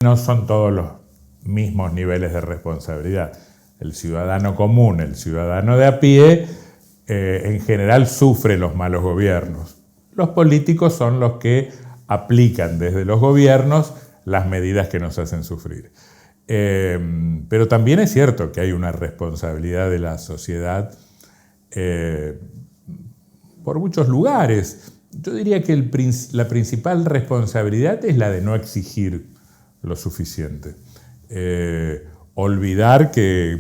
no son todos los mismos niveles de responsabilidad. El ciudadano común, el ciudadano de a pie, en general sufre los malos gobiernos. Los políticos son los que aplican desde los gobiernos las medidas que nos hacen sufrir. Pero también es cierto que hay una responsabilidad de la sociedad por muchos lugares. Yo diría que la principal responsabilidad es la de no exigir lo suficiente. Olvidar que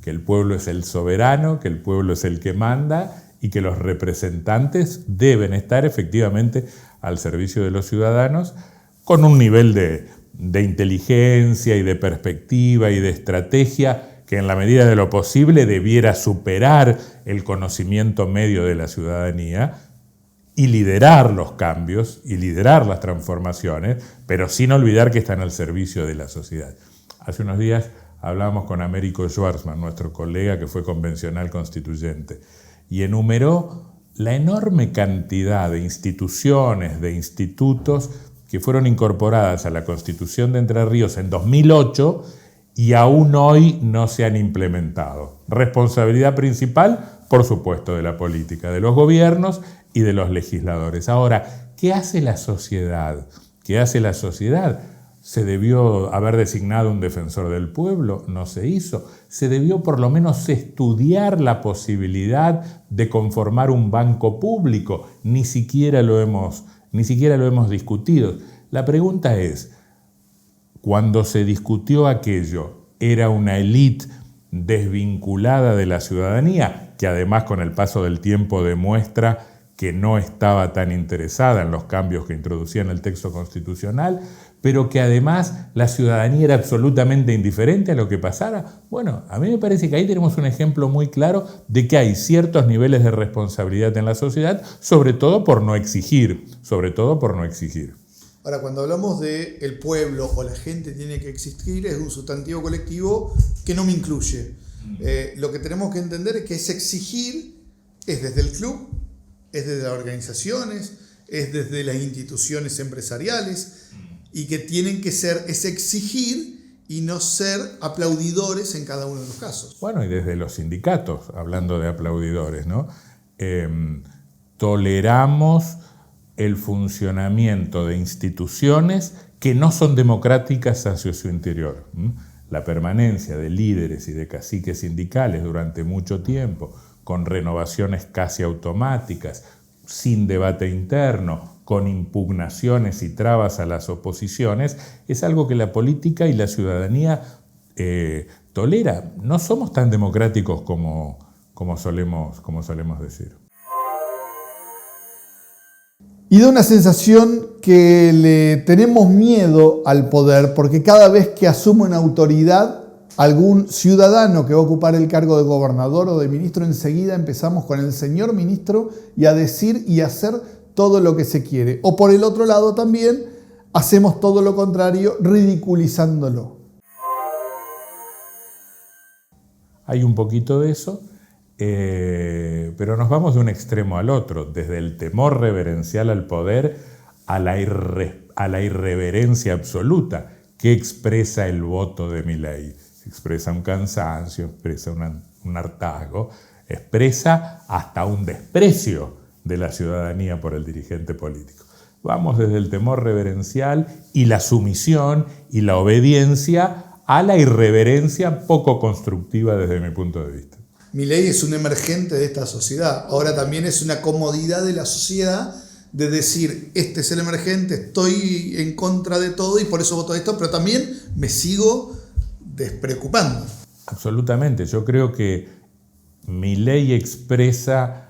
el pueblo es el soberano, que el pueblo es el que manda y que los representantes deben estar efectivamente al servicio de los ciudadanos con un nivel de inteligencia y de perspectiva y de estrategia que en la medida de lo posible debiera superar el conocimiento medio de la ciudadanía y liderar los cambios y liderar las transformaciones, pero sin olvidar que están al servicio de la sociedad. Hace unos días hablábamos con Américo Schwarzman, nuestro colega que fue convencional constituyente, y enumeró la enorme cantidad de instituciones, de institutos que fueron incorporadas a la Constitución de Entre Ríos en 2008 y aún hoy no se han implementado. Responsabilidad principal, por supuesto, de la política, de los gobiernos y de los legisladores. Ahora, ¿qué hace la sociedad? ¿Qué hace la sociedad? ¿Se debió haber designado un defensor del pueblo? No se hizo. Se debió por lo menos estudiar la posibilidad de conformar un banco público. Ni siquiera lo hemos discutido. La pregunta es, cuando se discutió aquello, ¿era una élite desvinculada de la ciudadanía, que además con el paso del tiempo demuestra que no estaba tan interesada en los cambios que introducía en el texto constitucional, pero que además la ciudadanía era absolutamente indiferente a lo que pasara? Bueno, a mí me parece que ahí tenemos un ejemplo muy claro de que hay ciertos niveles de responsabilidad en la sociedad, sobre todo por no exigir. Ahora, cuando hablamos de el pueblo o la gente tiene que existir, es un sustantivo colectivo que no me incluye. Lo que tenemos que entender es que ese exigir es desde el club, es desde las organizaciones, es desde las instituciones empresariales, y que tienen que ser ese exigir y no ser aplaudidores en cada uno de los casos. Bueno, y desde los sindicatos, hablando de aplaudidores, ¿no? Toleramos el funcionamiento de instituciones que no son democráticas hacia su interior. La permanencia de líderes y de caciques sindicales durante mucho tiempo, con renovaciones casi automáticas, sin debate interno, con impugnaciones y trabas a las oposiciones, es algo que la política y la ciudadanía tolera. No somos tan democráticos como solemos decir. Y da una sensación que le tenemos miedo al poder, porque cada vez que asume una autoridad, algún ciudadano que va a ocupar el cargo de gobernador o de ministro, enseguida empezamos con el señor ministro y a decir y hacer todo lo que se quiere. O por el otro lado también hacemos todo lo contrario, ridiculizándolo. Hay un poquito de eso, pero nos vamos de un extremo al otro, desde el temor reverencial al poder a la irreverencia absoluta que expresa el voto de Milei. Expresa un cansancio, expresa un hartazgo, expresa hasta un desprecio de la ciudadanía por el dirigente político. Vamos desde el temor reverencial y la sumisión y la obediencia a la irreverencia poco constructiva desde mi punto de vista. Milei es un emergente de esta sociedad. Ahora también es una comodidad de la sociedad de decir, este es el emergente, estoy en contra de todo y por eso voto esto, pero también me sigo despreocupando. Absolutamente. Yo creo que Milei expresa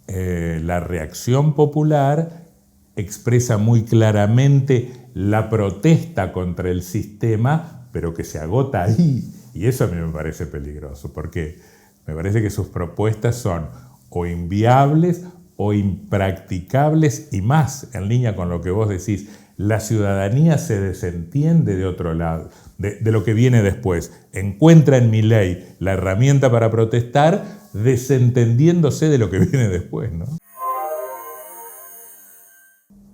la reacción popular, expresa muy claramente la protesta contra el sistema, pero que se agota ahí. Y eso a mí me parece peligroso, porque me parece que sus propuestas son o inviables o impracticables, y más en línea con lo que vos decís, la ciudadanía se desentiende de otro lado, de lo que viene después. Encuentra en Milei la herramienta para protestar, desentendiéndose de lo que viene después, ¿no?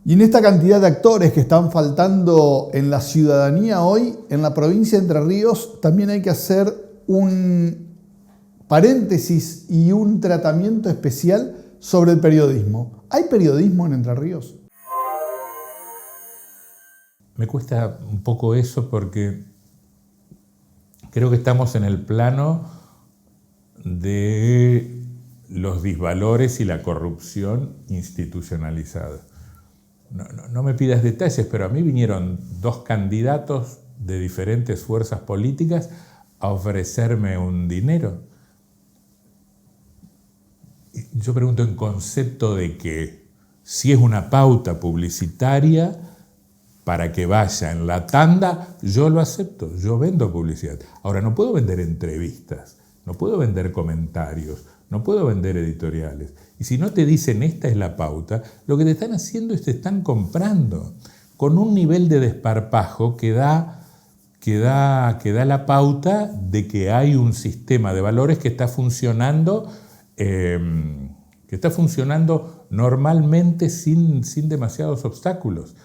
Y en esta cantidad de actores que están faltando en la ciudadanía hoy, en la provincia de Entre Ríos, también hay que hacer un paréntesis y un tratamiento especial sobre el periodismo. ¿Hay periodismo en Entre Ríos? Me cuesta un poco eso porque creo que estamos en el plano de los disvalores y la corrupción institucionalizada. No me pidas detalles, pero a mí vinieron 2 candidatos de diferentes fuerzas políticas a ofrecerme un dinero. Yo pregunto en concepto de que si es una pauta publicitaria para que vaya en la tanda, yo lo acepto, yo vendo publicidad. Ahora, no puedo vender entrevistas, no puedo vender comentarios, no puedo vender editoriales. Y si no te dicen esta es la pauta, lo que te están haciendo es te están comprando con un nivel de desparpajo que da la pauta de que hay un sistema de valores que está funcionando normalmente sin demasiados obstáculos.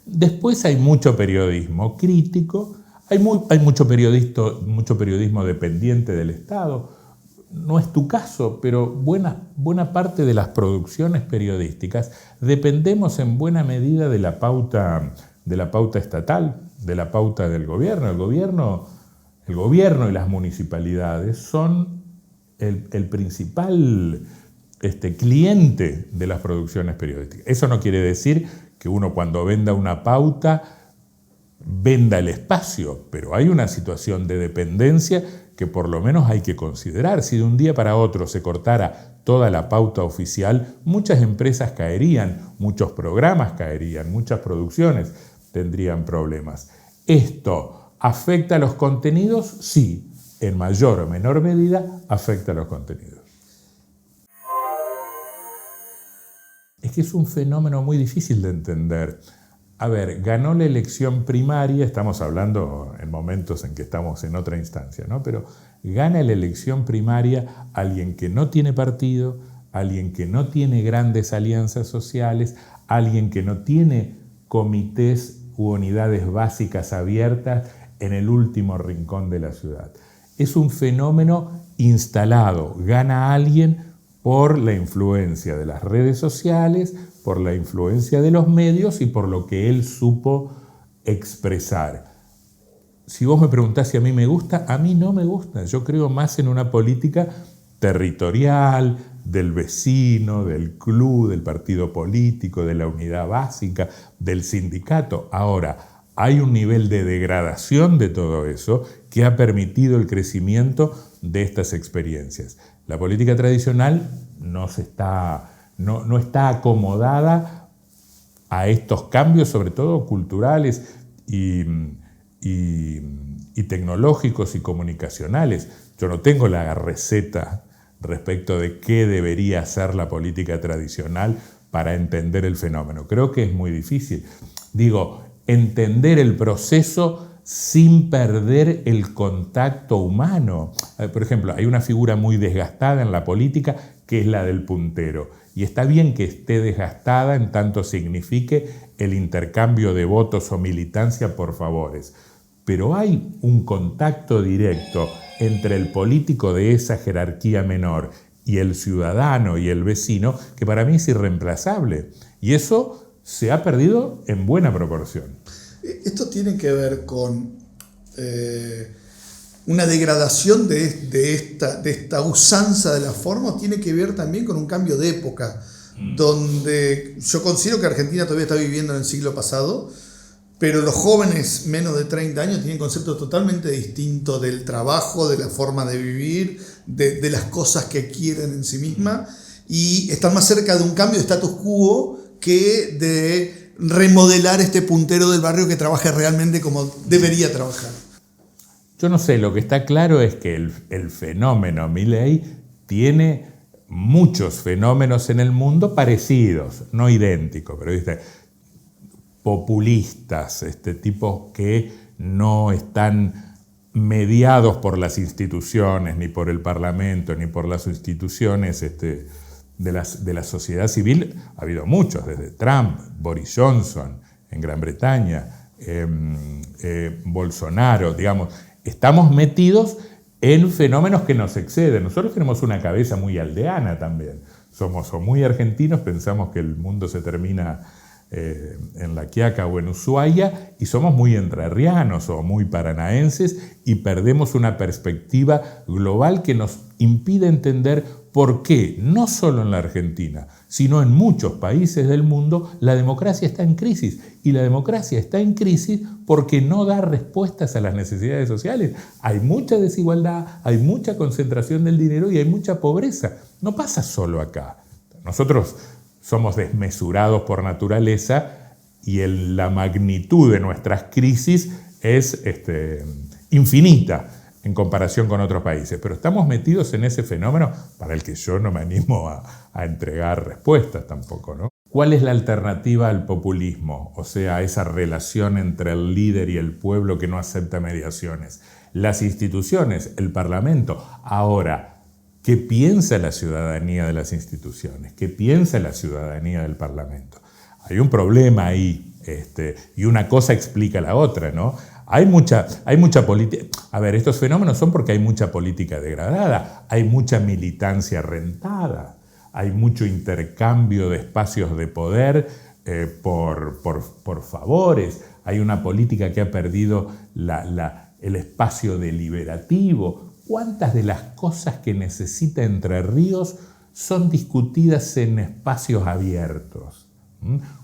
Después hay mucho periodismo crítico, hay mucho periodismo dependiente del Estado. No es tu caso, pero buena parte de las producciones periodísticas dependemos en buena medida de la pauta estatal, de la pauta del gobierno. El gobierno y las municipalidades son el principal cliente de las producciones periodísticas. Eso no quiere decir que uno cuando venda una pauta venda el espacio, pero hay una situación de dependencia que por lo menos hay que considerar. Si de un día para otro se cortara toda la pauta oficial, muchas empresas caerían, muchos programas caerían, muchas producciones tendrían problemas. ¿Esto afecta a los contenidos? Sí, en mayor o menor medida afecta a los contenidos. Es que es un fenómeno muy difícil de entender. A ver, ganó la elección primaria, estamos hablando en momentos en que estamos en otra instancia, ¿no? Pero gana la elección primaria alguien que no tiene partido, alguien que no tiene grandes alianzas sociales, alguien que no tiene comités u unidades básicas abiertas en el último rincón de la ciudad. Es un fenómeno instalado, gana alguien por la influencia de las redes sociales, por la influencia de los medios y por lo que él supo expresar. Si vos me preguntás si a mí me gusta, a mí no me gusta. Yo creo más en una política territorial, del vecino, del club, del partido político, de la unidad básica, del sindicato. Ahora, hay un nivel de degradación de todo eso que ha permitido el crecimiento de estas experiencias. La política tradicional no está acomodada a estos cambios, sobre todo culturales y tecnológicos y comunicacionales. Yo no tengo la receta respecto de qué debería hacer la política tradicional para entender el fenómeno. Creo que es muy difícil. Entender el proceso sin perder el contacto humano. Por ejemplo, hay una figura muy desgastada en la política que es la del puntero. Y está bien que esté desgastada en tanto signifique el intercambio de votos o militancia por favores. Pero hay un contacto directo entre el político de esa jerarquía menor y el ciudadano y el vecino que para mí es irreemplazable. Y eso se ha perdido en buena proporción. Esto tiene que ver con una degradación de esta usanza de la forma, o tiene que ver también con un cambio de época, donde yo considero que Argentina todavía está viviendo en el siglo pasado, pero los jóvenes menos de 30 años tienen conceptos totalmente distintos del trabajo, de la forma de vivir, de las cosas que quieren en sí misma, y están más cerca de un cambio de status quo que de remodelar este puntero del barrio que trabaje realmente como debería trabajar. Yo no sé, lo que está claro es que el fenómeno Milei tiene muchos fenómenos en el mundo parecidos, no idénticos, pero populistas, tipos que no están mediados por las instituciones, ni por el Parlamento, ni por las instituciones de la sociedad civil ha habido muchos, desde Trump, Boris Johnson en Gran Bretaña, Bolsonaro, digamos. Estamos metidos en fenómenos que nos exceden. Nosotros tenemos una cabeza muy aldeana también. Somos o muy argentinos, pensamos que el mundo se termina en La Quiaca o en Ushuaia, y somos muy entrerrianos o muy paranaenses y perdemos una perspectiva global que nos impide entender por qué, no solo en la Argentina, sino en muchos países del mundo, la democracia está en crisis. Y la democracia está en crisis porque no da respuestas a las necesidades sociales. Hay mucha desigualdad, hay mucha concentración del dinero y hay mucha pobreza. No pasa solo acá. Nosotros somos desmesurados por naturaleza y la magnitud de nuestras crisis es infinita en comparación con otros países. Pero estamos metidos en ese fenómeno para el que yo no me animo a entregar respuestas tampoco, ¿no? ¿Cuál es la alternativa al populismo? O sea, esa relación entre el líder y el pueblo que no acepta mediaciones. Las instituciones, el Parlamento. Ahora, ¿qué piensa la ciudadanía de las instituciones? ¿Qué piensa la ciudadanía del Parlamento? Hay un problema ahí, y una cosa explica la otra, ¿no? Hay mucha política. A ver, estos fenómenos son porque hay mucha política degradada, hay mucha militancia rentada, hay mucho intercambio de espacios de poder por favores, hay una política que ha perdido el espacio deliberativo. ¿Cuántas de las cosas que necesita Entre Ríos son discutidas en espacios abiertos?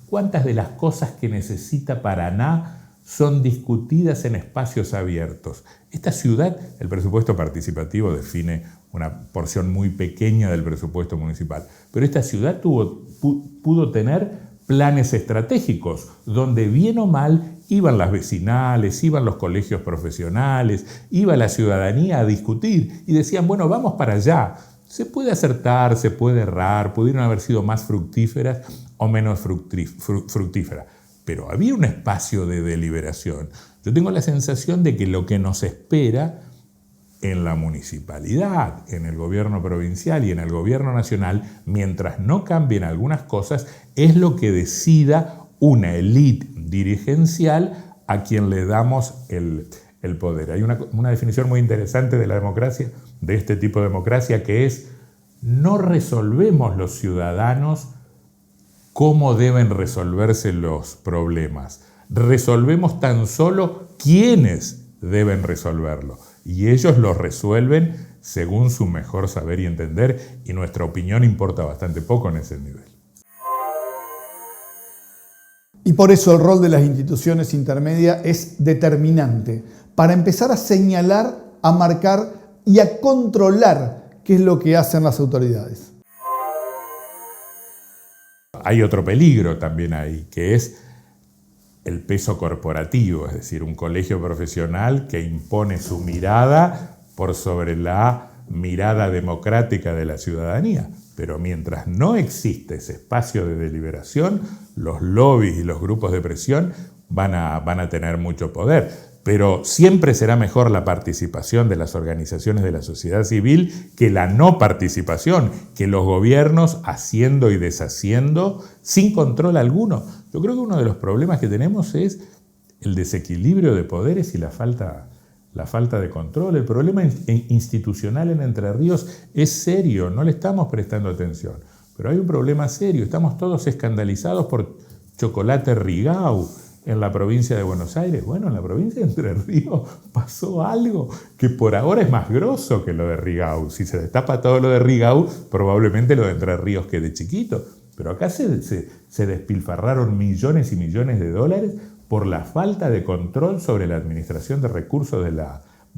¿Cuántas de las cosas que necesita Paraná son discutidas en espacios abiertos? Esta ciudad, el presupuesto participativo define una porción muy pequeña del presupuesto municipal, pero esta ciudad pudo tener planes estratégicos, donde bien o mal iban las vecinales, iban los colegios profesionales, iba la ciudadanía a discutir y decían, bueno, vamos para allá. Se puede acertar, se puede errar, pudieron haber sido más fructíferas o menos fructíferas, pero había un espacio de deliberación. Yo tengo la sensación de que lo que nos espera en la municipalidad, en el gobierno provincial y en el gobierno nacional, mientras no cambien algunas cosas, es lo que decida una élite dirigencial a quien le damos el poder. Hay una definición muy interesante de la democracia, de este tipo de democracia, que es: no resolvemos los ciudadanos cómo deben resolverse los problemas. Resolvemos tan solo quiénes deben resolverlo. Y ellos lo resuelven según su mejor saber y entender, y nuestra opinión importa bastante poco en ese nivel. Y por eso el rol de las instituciones intermedias es determinante para empezar a señalar, a marcar y a controlar qué es lo que hacen las autoridades. Hay otro peligro también ahí, que es el peso corporativo, es decir, un colegio profesional que impone su mirada por sobre la mirada democrática de la ciudadanía. Pero mientras no existe ese espacio de deliberación, los lobbies y los grupos de presión van a tener mucho poder. Pero siempre será mejor la participación de las organizaciones de la sociedad civil que la no participación, que los gobiernos haciendo y deshaciendo sin control alguno. Yo creo que uno de los problemas que tenemos es el desequilibrio de poderes y la falta de control. El problema institucional en Entre Ríos es serio, no le estamos prestando atención. Pero hay un problema serio, estamos todos escandalizados por Chocolate Rigau en la provincia de Buenos Aires. Bueno, en la provincia de Entre Ríos pasó algo que por ahora es más grosso que lo de Rigau. Si se destapa todo lo de Rigau, probablemente lo de Entre Ríos quede chiquito. Pero acá se despilfarraron millones y millones de dólares por la falta de control sobre la administración de recursos de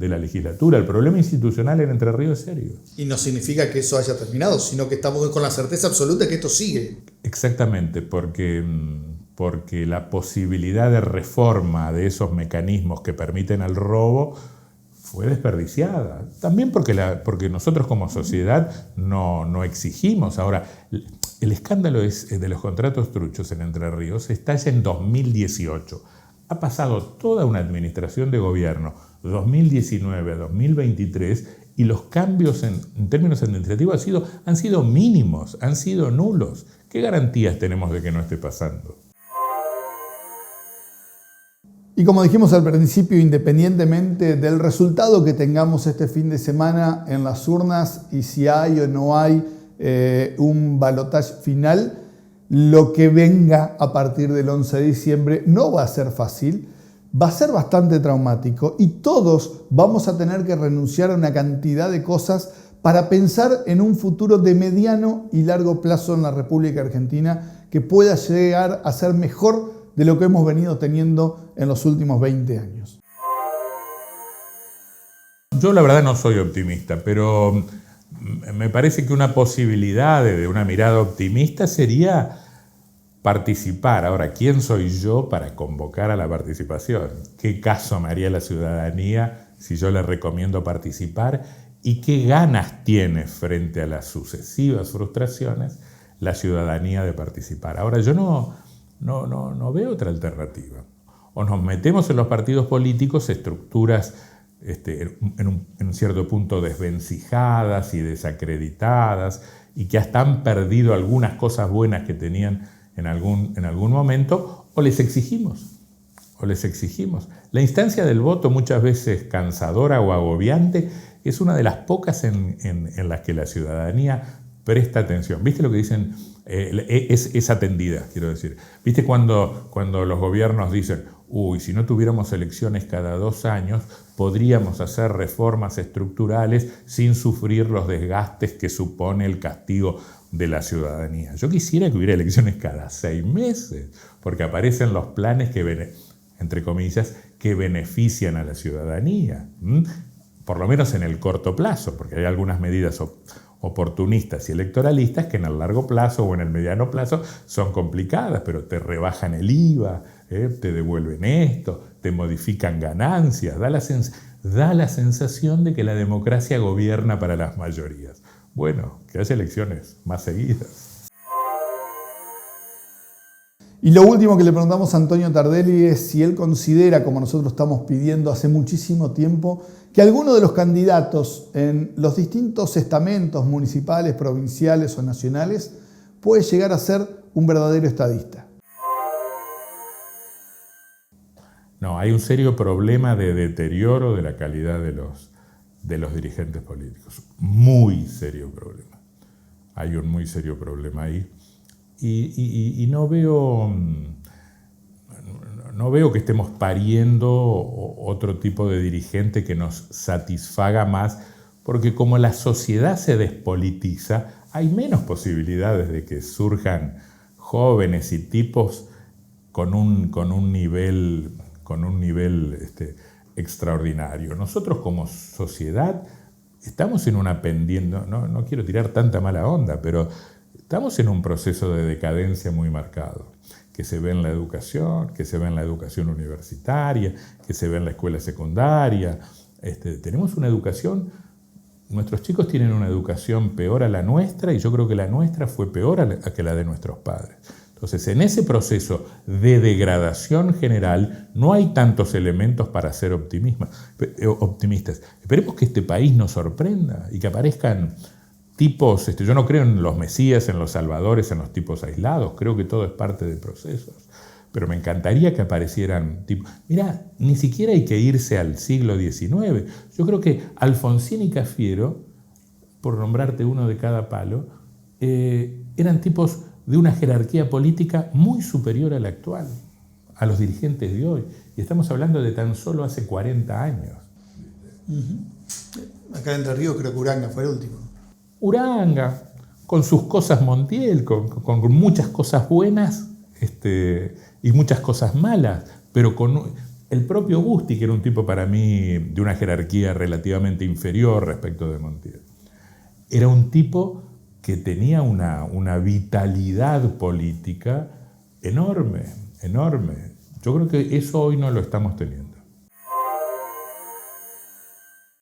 la legislatura. El problema institucional en Entre Ríos es serio. Y no significa que eso haya terminado, sino que estamos con la certeza absoluta de que esto sigue. Exactamente, porque la posibilidad de reforma de esos mecanismos que permiten el robo fue desperdiciada. También porque nosotros como sociedad no exigimos. Ahora, el escándalo de los contratos truchos en Entre Ríos estalla en 2018. Ha pasado toda una administración de gobierno, 2019 a 2023, y los cambios en términos administrativos han sido mínimos, han sido nulos. ¿Qué garantías tenemos de que no esté pasando? Y como dijimos al principio, independientemente del resultado que tengamos este fin de semana en las urnas y si hay o no hay un balotaje final, lo que venga a partir del 11 de diciembre no va a ser fácil, va a ser bastante traumático y todos vamos a tener que renunciar a una cantidad de cosas para pensar en un futuro de mediano y largo plazo en la República Argentina que pueda llegar a ser mejor de lo que hemos venido teniendo en los últimos 20 años. Yo la verdad no soy optimista, pero me parece que una posibilidad de una mirada optimista sería participar. Ahora, ¿quién soy yo para convocar a la participación? ¿Qué caso me haría la ciudadanía si yo le recomiendo participar? ¿Y qué ganas tiene frente a las sucesivas frustraciones la ciudadanía de participar? Ahora, yo no veo otra alternativa. O nos metemos en los partidos políticos, estructuras en un cierto punto desvencijadas y desacreditadas y que hasta han perdido algunas cosas buenas que tenían en algún momento, o les exigimos. La instancia del voto, muchas veces cansadora o agobiante, es una de las pocas en las que la ciudadanía presta atención. ¿Viste lo que dicen? Es atendida, quiero decir. ¿Viste cuando los gobiernos dicen, si no tuviéramos elecciones cada 2 años, podríamos hacer reformas estructurales sin sufrir los desgastes que supone el castigo de la ciudadanía? Yo quisiera que hubiera elecciones cada 6 meses, porque aparecen los planes entre comillas, que benefician a la ciudadanía, por lo menos en el corto plazo, porque hay algunas medidas oportunistas y electoralistas que en el largo plazo o en el mediano plazo son complicadas, pero te rebajan el IVA, te devuelven esto, te modifican ganancias, da la sensación de que la democracia gobierna para las mayorías. Bueno, que haya elecciones más seguidas. Y lo último que le preguntamos a Antonio Tardelli es si él considera, como nosotros estamos pidiendo hace muchísimo tiempo, que alguno de los candidatos en los distintos estamentos municipales, provinciales o nacionales puede llegar a ser un verdadero estadista. No, hay un serio problema de deterioro de la calidad de los dirigentes políticos. Muy serio problema. Hay un muy serio problema ahí. Y no veo que estemos pariendo otro tipo de dirigente que nos satisfaga más, porque como la sociedad se despolitiza, hay menos posibilidades de que surjan jóvenes y tipos con un nivel extraordinario. Nosotros como sociedad estamos en una pendiente, no quiero tirar tanta mala onda, pero estamos en un proceso de decadencia muy marcado, que se ve en la educación, que se ve en la educación universitaria, que se ve en la escuela secundaria. Tenemos una educación, nuestros chicos tienen una educación peor a la nuestra y yo creo que la nuestra fue peor a que la de nuestros padres. Entonces, en ese proceso de degradación general no hay tantos elementos para ser optimistas. Esperemos que este país nos sorprenda y que aparezcan tipos, yo no creo en los mesías, en los salvadores, en los tipos aislados, creo que todo es parte de procesos, pero me encantaría que aparecieran tipos. Mirá, ni siquiera hay que irse al siglo XIX. Yo creo que Alfonsín y Cafiero, por nombrarte uno de cada palo, eran tipos de una jerarquía política muy superior a la actual, a los dirigentes de hoy. Y estamos hablando de tan solo hace 40 años. Acá en Entre Ríos creo que Uranga fue el último. Uranga, con sus cosas Montiel, con muchas cosas buenas y muchas cosas malas, pero con el propio Busti, que era un tipo para mí de una jerarquía relativamente inferior respecto de Montiel. Era un tipo que tenía una vitalidad política enorme. Yo creo que eso hoy no lo estamos teniendo.